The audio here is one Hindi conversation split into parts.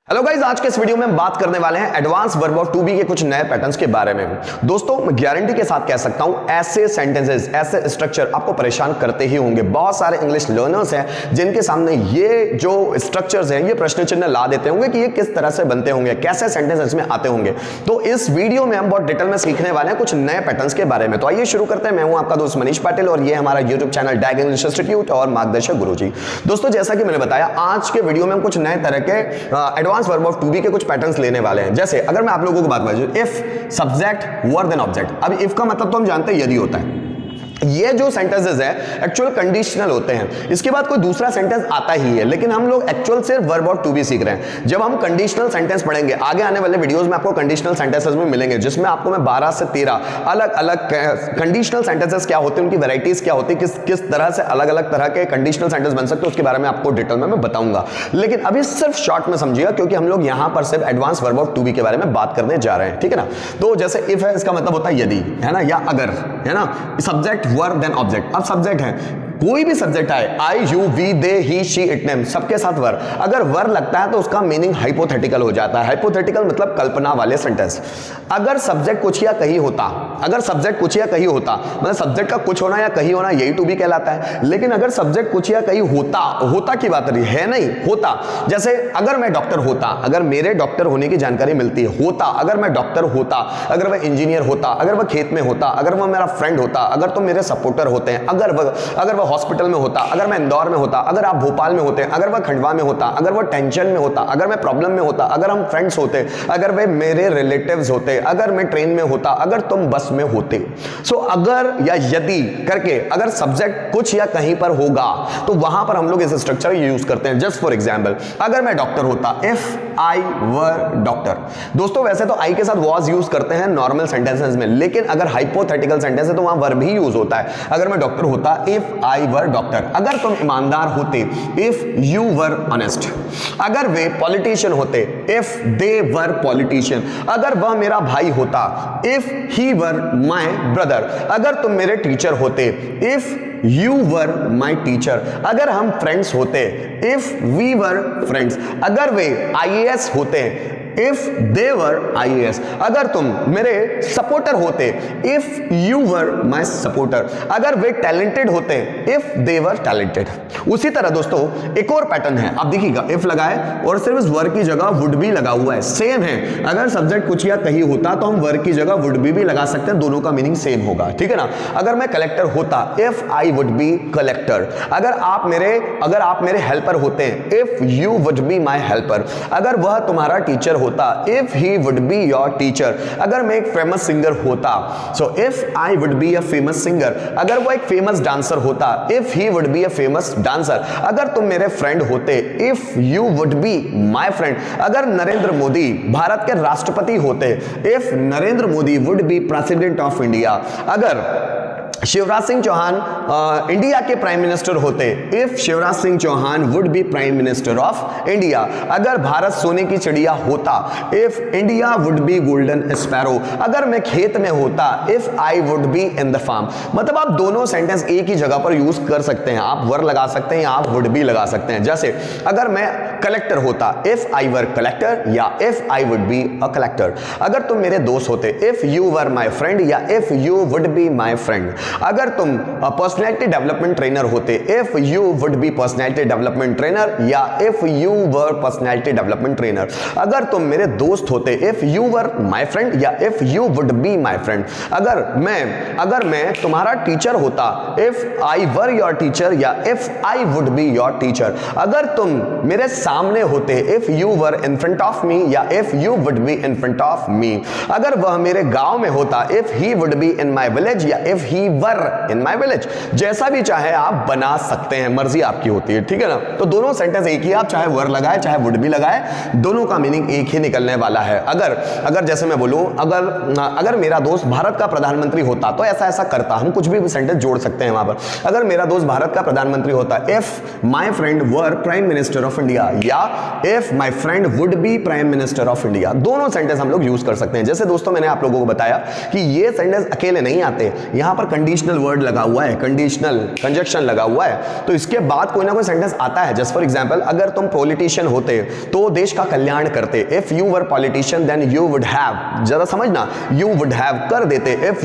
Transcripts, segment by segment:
हेलो गाइस, आज के इस वीडियो में हम बात करने वाले हैं advance verb of to be के कुछ नए पैटर्न्स के बारे में। दोस्तों, मैं गारंटी के साथ कह सकता हूं ऐसे सेंटेंसेस, ऐसे स्ट्रक्चर आपको परेशान करते ही होंगे। बहुत सारे इंग्लिश लर्नर्स हैं जिनके सामने ये जो स्ट्रक्चर्स हैं, ये प्रश्न चिन्ह ला देते होंगे कि ये किस तरह से बनते होंगे, कैसे सेंटेंस इसमें आते होंगे। तो इस वीडियो में हम बहुत डिटेल में सीखने वाले हैं कुछ नए पैटर्न्स के बारे में। तो आइए शुरू करते हैं। मैं हूं आपका दोस्त मनीष पाटिल और ये हमारा यूट्यूब चैनल डैग इंग्लिश इंस्टीट्यूट और मार्गदर्शक गुरुजी। दोस्तों, जैसा कि मैंने बताया, आज के वीडियो में हम कुछ नए तरह के advance verb of to be के कुछ पैटर्न्स लेने वाले हैं। जैसे अगर मैं आप लोगों को बात बताऊं, if subject verb then object. अब इफ का मतलब तो हम जानते हैं यदि होता है। ये जो सेंटेंसेस है एक्चुअल कंडीशनल होते हैं। इसके बाद कोई दूसरा सेंटेंस आता ही है, लेकिन हम लोग एक्चुअल से वर्ब और टू बी सीख रहे हैं। जब हम कंडीशनल सेंटेंस पढ़ेंगे आगे आने वाले वीडियोस में, आपको कंडीशनल सेंटेंसेस में मिलेंगे, जिसमें आपको मैं 12 से 13 अलग अलग कंडीशनल सेंटेंसेस क्या होते हैं, उनकी वैरायटीज क्या होती है, किस तरह से अलग अलग तरह के कंडीशनल सेंटेंस बन सकते हैं, उसके बारे में आपको डिटेल में मैं बताऊंगा। लेकिन अभी सिर्फ शॉर्ट में समझिएगा, क्योंकि हम लोग यहां पर सिर्फ advance verb of to be के बारे में बात करने जा रहे हैं, ठीक है ना। तो जैसे इफ है, इसका मतलब होता है यदि, है ना, या अगर, है ना। Subject verb then object. अब सब्जेक्ट है, कोई भी सब्जेक्ट आए, I you we they he she it name, सबके साथ वर। अगर वर लगता है तो उसका मीनिंग हाइपोथेटिकल हो जाता है। हाइपोथेटिकल मतलब कल्पना वाले सेंटेंस। अगर सब्जेक्ट कुछ या कहीं होता, अगर सब्जेक्ट कुछ या कहीं होता, मतलब सब्जेक्ट का कुछ होना या कहीं होना, यही टू बी कहलाता है। लेकिन अगर सब्जेक्ट कुछ या कहीं होता, होता की बात रही है, नहीं होता। जैसे अगर मैं डॉक्टर होता, अगर मेरे डॉक्टर होने की जानकारी मिलती है, होता, अगर मैं डॉक्टर होता, अगर वह इंजीनियर होता, अगर वह खेत में होता, अगर वह मेरा फ्रेंड होता, अगर तुम मेरे सपोर्टर होते हैं, अगर वह हॉस्पिटल में होता, अगर मैं इंदौर में होता, अगर आप भोपाल में होते, अगर वह खंडवा में होता, अगर वह टेंशन में होता, अगर मैं प्रॉब्लम में होता, अगर हम फ्रेंड्स होते, अगर वे मेरे रिलेटिव्स होते, अगर मैं ट्रेन में होता, अगर तुम बस में होते। सो अगर या यदि करके अगर सब्जेक्ट कुछ या कहीं पर होगा तो वहां पर हम लोग इस स्ट्रक्चर यूज करते हैं। जस्ट फॉर एग्जांपल, अगर मैं डॉक्टर होता, इफ आई वर डॉक्टर। दोस्तों, वैसे तो आई के साथ वॉज यूज करते हैं नॉर्मल सेंटेंसेस में, लेकिन अगर हाइपोथेटिकल सेंटेंस है तो वहां वर्ब भी यूज होता है। अगर मैं डॉक्टर होता, इफ आई वर डॉक्टर। अगर तुम ईमानदार होते, इफ यू वर ऑनेस्ट। अगर वे पॉलिटिशियन होते, इफ दे वर पॉलिटिशियन। अगर वह मेरा भाई होता, if he were my brother. अगर तुम मेरे टीचर होते, if you were my teacher. अगर हम फ्रेंड्स होते, इफ वी वर फ्रेंड्स। अगर वे आईएएस होते, इफ दे वर आईएएस। अगर तुम मेरे सपोर्टर होते, if you were my supporter. अगर वे टैलेंटेड होते, इफ दे वर टैलेंटेड। उसी तरह दोस्तों एक और पैटर्न है, आप देखिएगा, इफ लगाए और सिर्फ इस वर्ब की जगह वुड बी लगा हुआ है। सेम है, अगर सब्जेक्ट कुछ या कहीं होता तो हम वर्ब की जगह वुड बी भी लगा सकते हैं, दोनों का मीनिंग सेम होगा, ठीक है ना। अगर मैं कलेक्टर होता, if I would B collector. अगर आप मेरे हेल्पर होते हैं, if you would be my helper. अगर वह तुम्हारा टीचर होता, if he would be your teacher। अगर मैं एक फेमस सिंगर होता, so if I would be a famous singer। अगर वो एक फेमस डांसर होता, if he would be a famous dancer। अगर तुम मेरे फ्रेंड होते, if you would be my friend। अगर नरेंद्र मोदी भारत के राष्ट्रपति होते, if Narendra Modi would be president of India। अगर शिवराज सिंह चौहान इंडिया के प्राइम मिनिस्टर होते, if Shivraj Singh Chauhan would be prime minister of India. अगर भारत सोने की चिड़िया होता, if India would be golden sparrow. अगर मैं खेत में होता, if I would be in the farm. मतलब आप दोनों सेंटेंस एक ही जगह पर यूज कर सकते हैं, आप वर लगा सकते हैं या आप वुड बी लगा सकते हैं। जैसे अगर मैं कलेक्टर होता, इफ आई वर कलेक्टर, या if I would be a collector. अगर तुम मेरे दोस्त होते, if you were my friend, या if you would be my friend. अगर तुम पर्सनैलिटी डेवलपमेंट ट्रेनर होते, if you would be personality development trainer, या if you were personality development trainer. अगर तुम मेरे दोस्त होते, if you were my friend, या if you would be my friend. अगर मैं तुम्हारा टीचर होता, if I were your teacher, या if I would be your teacher. अगर तुम मेरे सामने होते, if you were in front of me, या if you would be in front of me. अगर वह मेरे गांव में होता, if he would be in my village, या if he were in my village. जैसा भी चाहे आप बना सकते हैं, मर्जी आपकी होती है, ठीक है ना। तो दोनों सेंटेंस एक ही, आप चाहे वर लगाए चाहे वुड भी लगाए, दोनों का मीनिंग एक ही निकलने वाला है। अगर जैसे मैं बोलूं, अगर मेरा दोस्त भारत का प्रधानमंत्री होता तो ऐसा ऐसा करता, हम कुछ भी सेंटेंस जोड़ सकते हैं वहां पर। अगर मेरा दोस्त भारत का प्रधानमंत्री होता, if my friend were prime minister of India, या if my friend would be prime minister of India. दोनों सेंटेंस हम लोग यूज कर सकते हैं। जैसे दोस्तों मैंने आप लोगों को बताया कि ये सेंटेंस अकेले नहीं आते, यहां पर कंडीशनल वर्ड लगा हुआ है, कंडीशनल कंजक्शन लगा हुआ है, तो इसके बाद कोई ना कोई सेंटेंस आता है। जस्ट फॉर एग्जांपल, अगर तुम पॉलिटिशियन होते तो देश का कल्याण करते। If you were politician then you would have, जरा समझना, यू वुड हैव कर देते। If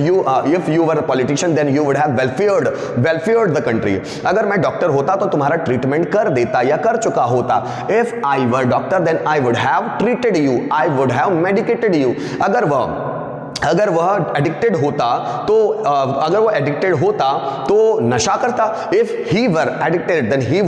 you were politician then you would have welfared the country. अगर मैं डॉक्टर होता तो तुम्हारा ट्रीटमेंट कर देता या कर चुका होता। If I were doctor then I would have treated you, I would have medicated you. अगर वह एडिक्टेड होता तो नशा करता। If he were addicted then he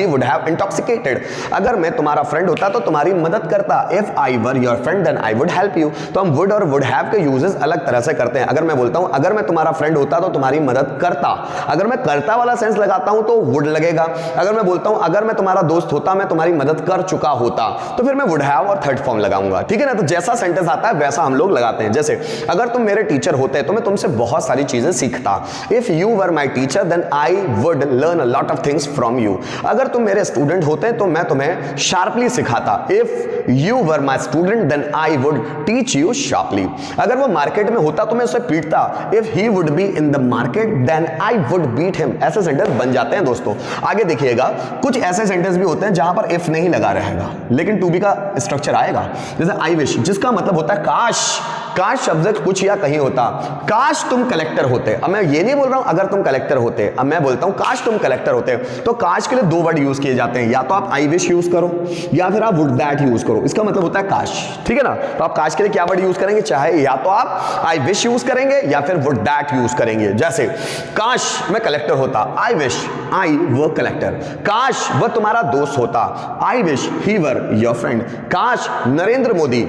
would have intoxicated. अगर मैं तुम्हारा फ्रेंड होता तो तुम्हारी मदद करता। If I were your friend then I would help you. तो हम वुड और वुड हैव के यूजेस अलग तरह से करते हैं। अगर मैं बोलता हूं अगर मैं तुम्हारा फ्रेंड होता तो तुम्हारी मदद करता, अगर मैं करता वाला सेंस लगाता हूं तो वुड लगेगा। अगर मैं बोलता हूं अगर मैं तुम्हारा दोस्त होता, मैं तुम्हारी मदद कर चुका होता, तो फिर मैं वुड हैव और थर्ड फॉर्म लगाऊंगा। ठीक है ना। तो जैसा सेंटेंस आता है वैसा हम लोग लगाते हैं। जैसे अगर तुम मेरे टीचर होते तो मैं तुमसे बहुत सारी चीजें सीखता। If you were my teacher then I would learn a lot of things from you. अगर तुम मेरे स्टूडेंट होते तो मैं तुम्हें शार्पली सिखाता। If you were my student then I would teach you sharply. अगर वो मार्केट में होता तो मैं उसे पीटता। If he would be in the market then I would beat him. ऐसे सेंटेंस बन जाते हैं दोस्तों। आगे देखिएगा, कुछ ऐसे सेंटेंस भी होते हैं जहां पर इफ नहीं लगा रहेगा लेकिन टू बी का स्ट्रक्चर आएगा। जैसे आई विश, जिसका मतलब होता है काश। काश शब्द कुछ या कहीं होता। काश तुम कलेक्टर होते। अब मैं ये नहीं बोल रहा हूं अगर तुम कलेक्टर होते, अब मैं बोलता हूं काश तुम कलेक्टर होते। तो काश के लिए दो वर्ड यूज किए जाते हैं, या तो आप आई विश यूज करो या फिर आप वुड दैट यूज करो। इसका मतलब होता है काश। ठीक है ना। तो आप काश के लिए क्या वर्ड यूज करेंगे, चाहे या तो आप आई विश यूज करेंगे या फिर वुड दैट यूज करेंगे। जैसे काश मैं कलेक्टर होता, I wish I were collector. काश वह तुम्हारा दोस्त होता, I wish he were your friend. काश नरेंद्र मोदी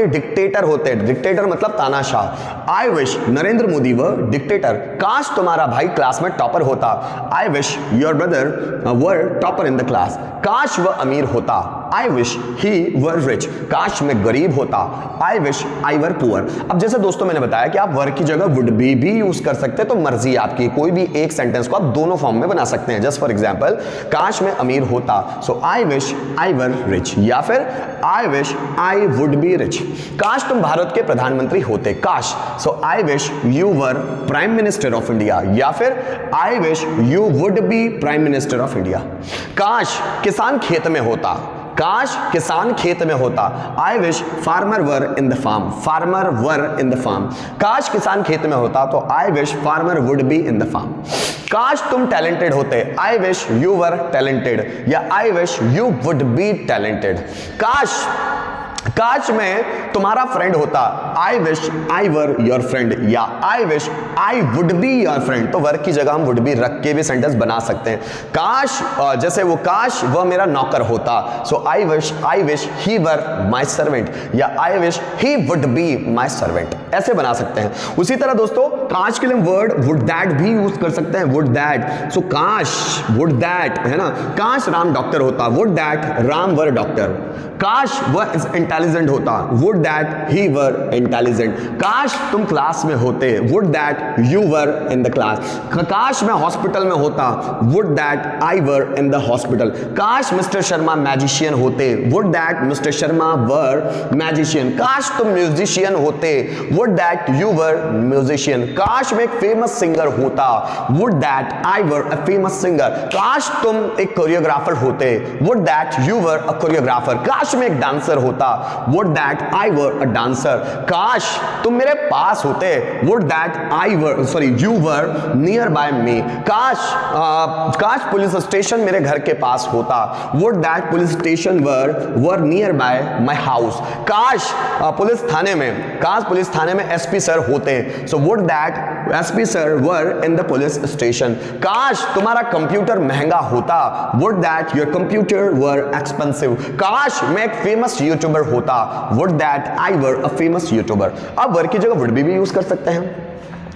डिक्टेटर होते। डिक्टेटर मतलब तानाशाह। I wish Narendra Modi were dictator. काश तुम्हारा भाई क्लास में टॉपर होता, I wish your brother were topper in the class. काश वह अमीर होता, I wish he were rich. काश मैं गरीब होता, I wish I were poor. अब जैसे दोस्तों मैंने बताया कि आप वर की जगह वुड बी भी यूज कर सकते हैं, तो मर्जी आपकी, कोई भी एक सेंटेंस को आप दोनों फॉर्म में बना सकते हैं। जस्ट फॉर एग्जांपल, काश मैं अमीर होता, सो I wish I were rich, या फिर I wish I would be rich. काश तुम भारत के प्रधानमंत्री होते, काश, so I wish you were prime minister of India, या फिर I wish you would be prime minister of India. काश किसान खेत में होता, काश किसान खेत में होता, I wish farmer were in the farm, farmer were in the farm. काश किसान खेत में होता तो I wish farmer would be in the farm. काश तुम टैलेंटेड होते, I wish you were talented, या I wish you would be talented. काश मैं तुम्हारा फ्रेंड होता, I wish I were your friend, या I wish I would be your friend. तो वर्क की जगह हम वुड बी रख के भी सेंटेंस बना सकते हैं। काश जैसे वो काश वह मेरा नौकर होता, सो I wish he were my servant, या I wish he would be my servant. ऐसे बना सकते हैं। उसी तरह दोस्तों काश के लिए वर्ड वुड दैट भी यूज कर सकते हैं, वुड दैट। सो काश वुड दैट है ना, काश राम डॉक्टर होता, would that Ram were doctor. काश वह इंटेलिजेंट होता, would that he were intelligent. काश तुम क्लास में होते, would that you were in the class. काश मैं हॉस्पिटल में होता, would that I were in the hospital. काश मिस्टर शर्मा मैजिशियन होते, would that mister Sharma were magician. काश तुम म्यूजिशियन होते, would that you were musician. काश मैं एक फेमस सिंगर होता, would that I were a famous singer. काश तुम एक कोरियोग्राफर होते, would that you were a choreographer. काश मैं एक डांसर होता, would that I were a dancer. काश तुम मेरे पास होते, would that you were near by me. काश पुलिस स्टेशन मेरे घर के पास होता, would that police station were near by my house. काश पुलिस थाने में एसपी सर होते, so would that SP sir were in the police station. काश तुम्हारा कंप्यूटर महंगा होता, would that your computer were expensive. काश मैं एक फेमस यूट्यूबर होता, would that I were a famous YouTuber. अब वर्ड की जगह वुड भी यूज कर सकते हैं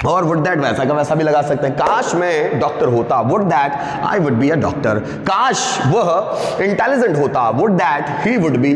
और वुड दैट वैसा का वैसा भी लगा सकते हैं। काश मैं डॉक्टर होता, would that I would be a doctor. काश वह इंटेलिजेंट होता, would that he would be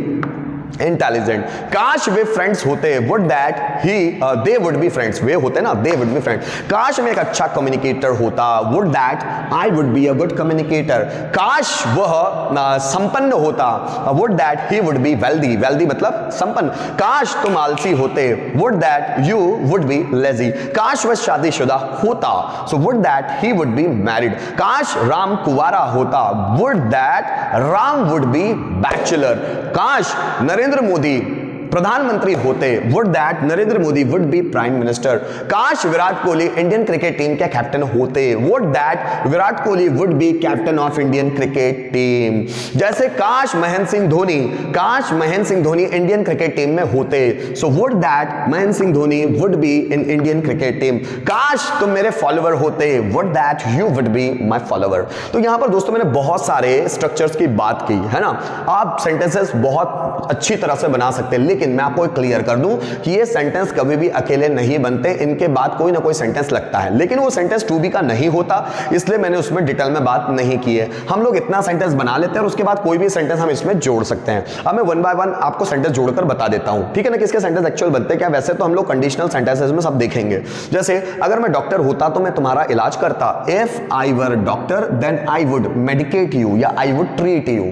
intelligent. काश वे फ्रेंड्स होते, would that he they would be friends, वे होते ना, दे वुड बी फ्रेंड्स। काश मैं एक अच्छा कम्युनिकेटर होता, would that I would be a good communicator. काश वह संपन्न होता, would that he would be wealthy, wealthy मतलब संपन्न। काश तुम आलसी होते, would that you would be lazy. काश वह शादीशुदा होता, सो would that he would be married. काश राम कुंवारा होता, would that Ram would be bachelor. काश नरेंद्र मोदी प्रधानमंत्री होते, would that Narendra Modi would be prime minister. काश Virat Kohli Indian cricket team के कैप्टन होते, would that Virat Kohli would be captain of Indian cricket team. जैसे काश महेंद्र सिंह धोनी, काश Mahendra Singh Dhoni Indian cricket team में होते, so would that Mahendra Singh Dhoni would be in Indian cricket team. काश तुम मेरे फॉलोअर होते, would that you would be my follower. तो यहां पर दोस्तों मैंने बहुत सारे स्ट्रक्चर्स की बात की है ना। आप सेंटेंसेस बहुत अच्छी तरह से बना सकते हैं, लेकिन मैं आपको क्लियर कर दूं कि ये सेंटेंस कभी भी अकेले नहीं बनते, इनके बाद कोई ना कोई सेंटेंस लगता है, लेकिन वो सेंटेंस टू बी का नहीं होता, इसलिए मैंने उसमें डिटेल में बात नहीं की है। हम लोग इतना सेंटेंस बना लेते हैं और उसके बाद कोई भी सेंटेंस हम इसमें जोड़ सकते हैं। अब मैं वन बाय वन आपको सेंटेंस जोड़कर बता देता हूं, ठीक है ना, किसके सेंटेंस एक्चुअल बनते क्या। वैसे तो हम लोग कंडीशनल सेंटेंसेस में सब देखेंगे। जैसे अगर मैं डॉक्टर होता तो मैं तुम्हारा इलाज करता, if I were doctor then I would medicate you या आई वुड ट्रीट यू।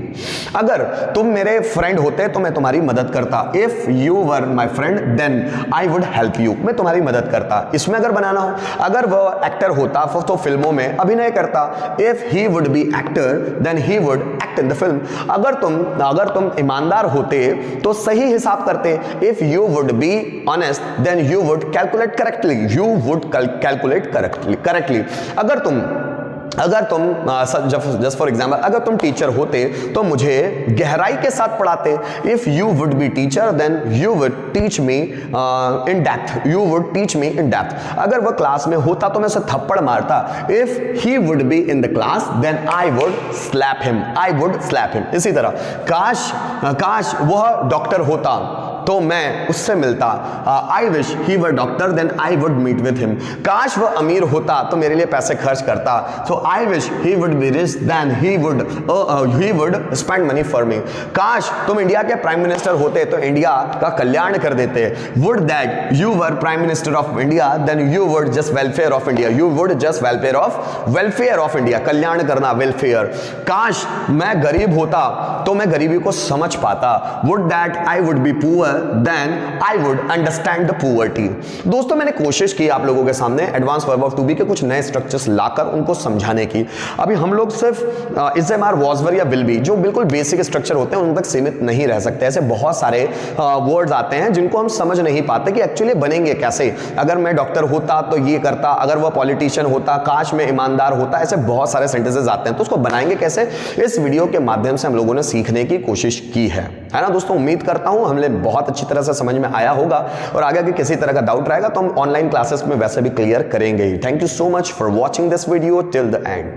अगर तुम मेरे फ्रेंड होते तो मैं तुम्हारी मदद करता, if you were my friend then I would help you, मैं तुम्हारी मदद करता। इसमें अगर बनाना हो, अगर वह एक्टर होता तो फिल्मों में अभिनय करता, if he would be actor then he would act in the film। अगर तुम ईमानदार होते तो सही हिसाब करते, if you would be honest then you would calculate correctly, you would calculate correctly। अगर तुम जस्ट फॉर एग्जाम्पल अगर तुम टीचर होते तो मुझे गहराई के साथ पढ़ाते, if you would be teacher then you would teach me in depth, you would teach me in depth. अगर वह क्लास में होता तो मैं उसे थप्पड़ मारता, if he would be in the class then I would slap him, I would slap him. इसी तरह काश वह डॉक्टर होता तो मैं उससे मिलता, I wish he were doctor then I would meet with him. काश वह अमीर होता तो मेरे लिए पैसे खर्च करता, so I wish he would be rich then he would spend money for me. काश तुम इंडिया के प्राइम मिनिस्टर होते तो इंडिया का कल्याण कर देते, would that you were prime minister of India then you would just welfare of India, you would just welfare of India, कल्याण करना, वेलफेयर। काश मैं गरीब होता तो मैं गरीबी को समझ पाता, would that I would be poor then I would understand the poverty। दोस्तों मैंने कोशिश की आप लोगों के सामने advance verb of to be के कुछ नए स्ट्रक्चर्स लाकर उनको समझाने की। अभी हम लोग सिर्फ is am are was were या विल बी जो बिल्कुल बेसिक स्ट्रक्चर होते हैं उन तक सीमित नहीं रह सकते। ऐसे बहुत सारे वर्ड्स आते हैं जिनको हम समझ नहीं पाते कि एक्चुअली बनेंगे कैसे। अगर मैं डॉक्टर होता तो ये करता, अगर वह पॉलिटिशियन होता, काश मैं ईमानदार होता, ऐसे बहुत सारे सेंटेंसेस आते हैं। तो उसको बनाएंगे कैसे, इस वीडियो के माध्यम से हम लोगों ने सीखने की कोशिश की है ना दोस्तों। उम्मीद करता हूं हमने बहुत अच्छी तरह से समझ में आया होगा और आगे के किसी तरह का डाउट रहेगा तो हम ऑनलाइन क्लासेस में वैसे भी क्लियर करेंगे ही। Thank you so much for watching this video till the and.